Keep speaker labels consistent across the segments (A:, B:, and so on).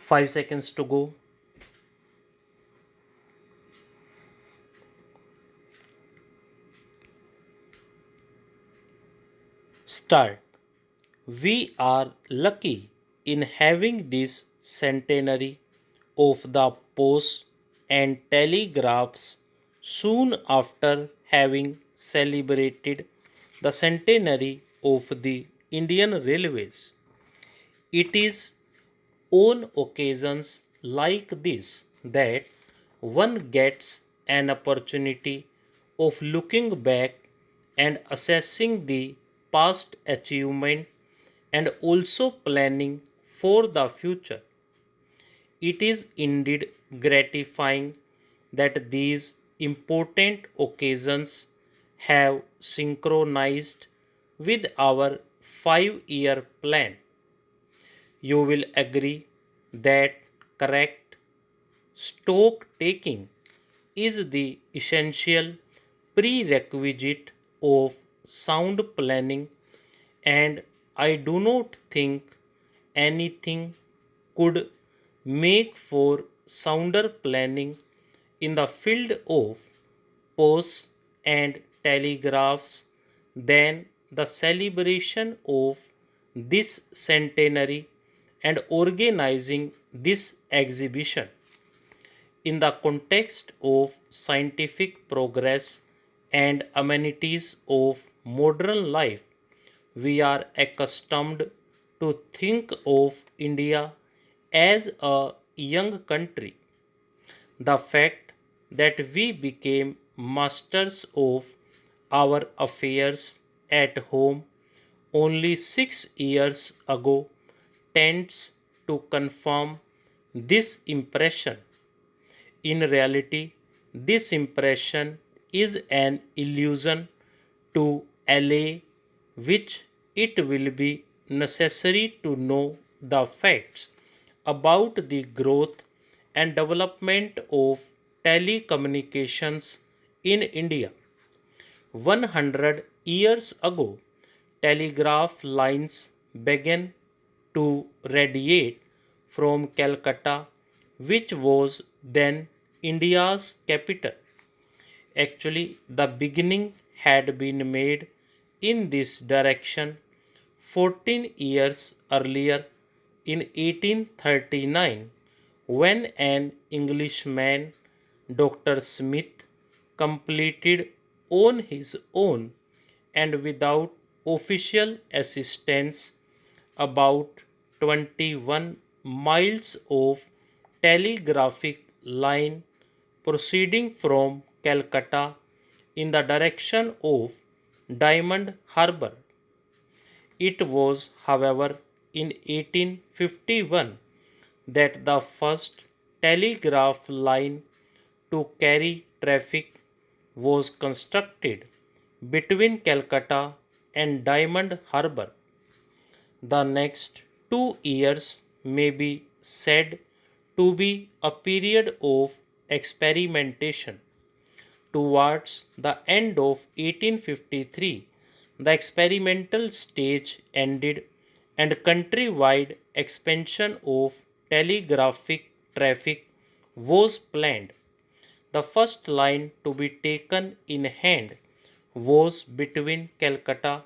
A: 5 seconds to go. Start. We are lucky in having this centenary of the post and telegraphs soon after having celebrated the centenary of the Indian Railways. It is on occasions like this that one gets an opportunity of looking back and assessing the past achievement and also planning for the future. It is indeed gratifying that these important occasions have synchronized with our 5-year plan. You will agree that correct stock taking is the essential prerequisite of sound planning, and I do not think anything could make for sounder planning in the field of posts and telegraphs than the celebration of this centenary and organizing this exhibition. In the context of scientific progress and amenities of modern life, we are accustomed to think of India as a young country. The fact that we became masters of our affairs at home only 6 years ago tends to confirm this impression. In reality, this impression is an illusion to allay which it will be necessary to know the facts about the growth and development of telecommunications in India. 100 years ago, telegraph lines began to radiate from Calcutta, which was then India's capital. Actually, the beginning had been made in this direction 14 years earlier in 1839 when an Englishman, Dr. Smith, completed on his own and without official assistance about 21 miles of telegraphic line proceeding from Calcutta in the direction of Diamond Harbour. It was, however, in 1851 that the first telegraph line to carry traffic was constructed between Calcutta and Diamond Harbour. The next 2 years may be said to be a period of experimentation. Towards the end of 1853, the experimental stage ended and countrywide expansion of telegraphic traffic was planned. The first line to be taken in hand was between Calcutta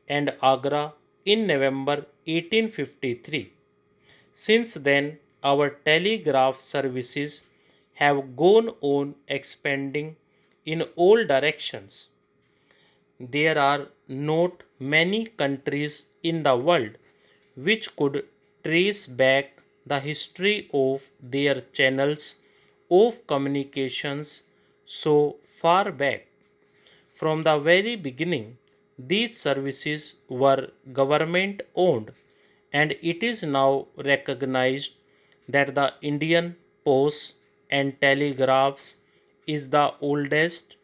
A: and Agra in November 1853. Since then, our telegraph services have gone on expanding in all directions. There are not many countries in the world which could trace back the history of their channels of communications so far back. From the very beginning, these services were government owned, and it is now recognized that the Indian Post and Telegraphs is the oldest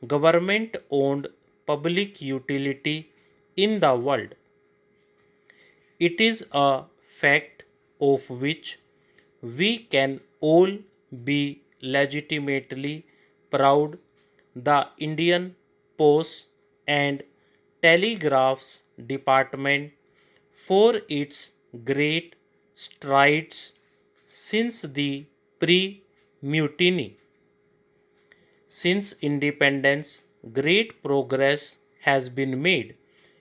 A: government owned public utility in the world. It is a fact of which we can all be legitimately proud. The Indian Post and Telegraphs Department for its great strides Since the pre-mutiny, since independence, great progress has been made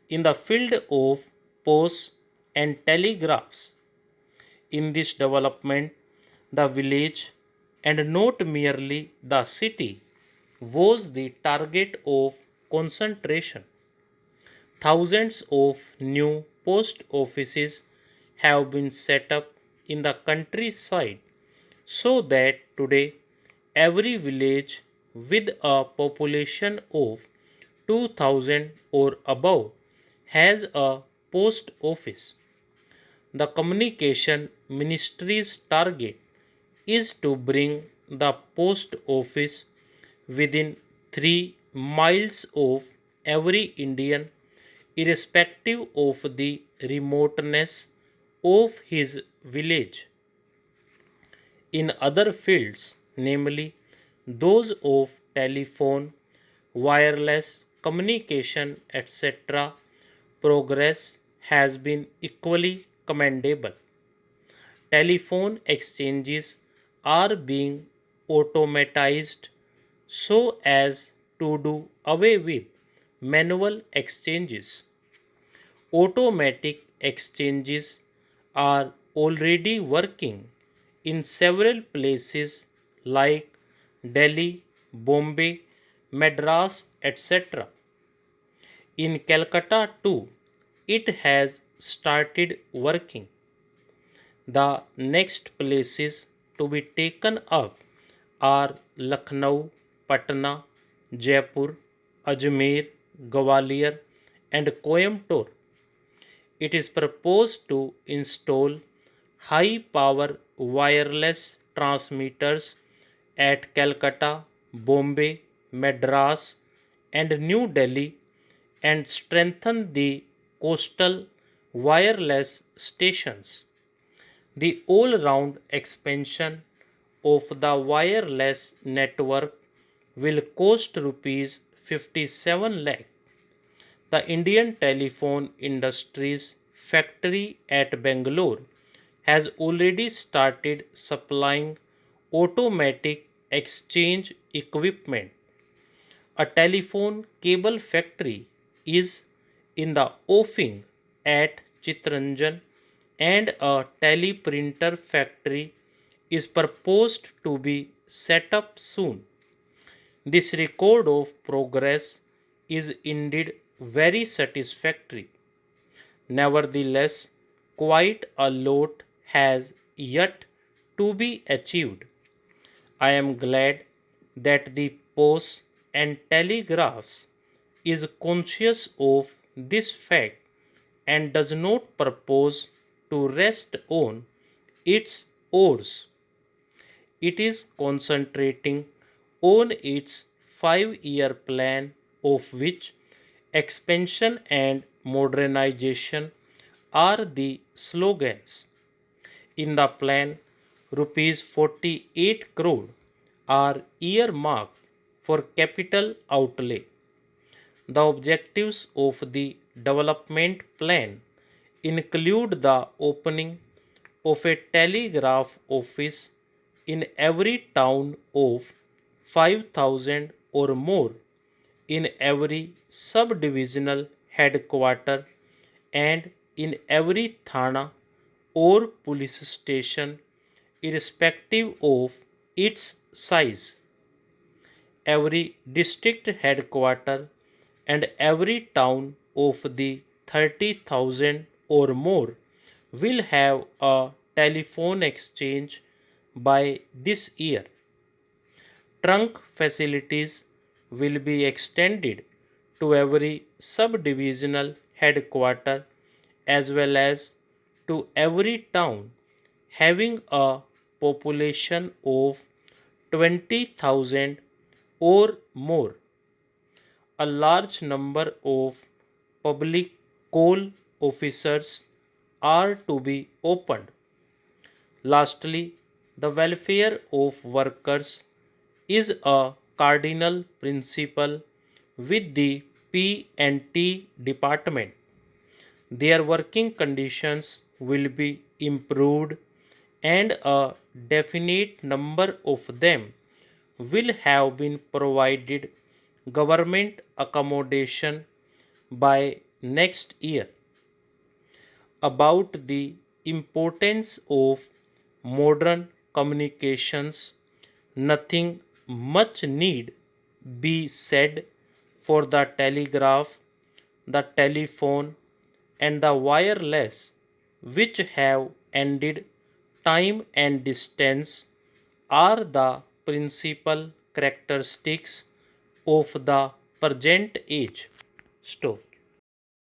A: in the field of posts and telegraphs. In this development, the village, and not merely the city, was the target of concentration. Thousands of new post offices have been set up in the countryside so that today every village with a population of 2000 or above has a post office. The communication ministry's target is to bring the post office within 3 miles of every Indian, irrespective of the remoteness of his village. In other fields, namely those of telephone, wireless communication, etc., progress has been equally commendable. Telephone exchanges are being automatized so as to do away with manual exchanges. Automatic exchanges are already working in several places like Delhi, Bombay, Madras, etc. In Calcutta too, it has started working. The next places to be taken up are Lucknow, Patna, Jaipur, Ajmer, Gwalior, and Coimbatore. It is proposed to install high power wireless transmitters at Calcutta, Bombay, Madras, and New Delhi and strengthen the coastal wireless stations. The all round expansion of the wireless network will cost rupees 57 lakh. The Indian Telephone Industries factory at Bangalore has already started supplying automatic exchange equipment. A telephone cable factory is in the offing at Chittaranjan and a teleprinter factory is proposed to be set up soon. This record of progress is indeed very satisfactory. Nevertheless, quite a lot has yet to be achieved. I am glad that the Post and Telegraphs is conscious of this fact and does not propose to rest on its oars. It is concentrating on its 5-year plan, of which expansion and modernization are the slogans. In the plan, rupees 48 crore are earmarked for capital outlay. The objectives of the development plan include the opening of a telegraph office in every town of 5,000 or more, in every sub-divisional headquarter, and in every thana or police station, irrespective of its size. Every district headquarter and every town of the 30,000 or more will have a telephone exchange by this year. Trunk facilities will be extended to every sub-divisional headquarter as well as to every town having a population of 20,000 or more. A large number of public coal officers are to be opened. Lastly, the welfare of workers is a cardinal principle with the P&T department. Their working conditions will be improved and a definite number of them will have been provided government accommodation by next year. About the importance of modern communications, nothing much need be said for the telegraph, the telephone, and the wireless, which have ended time and distance, are the principal characteristics of the present age. Stop.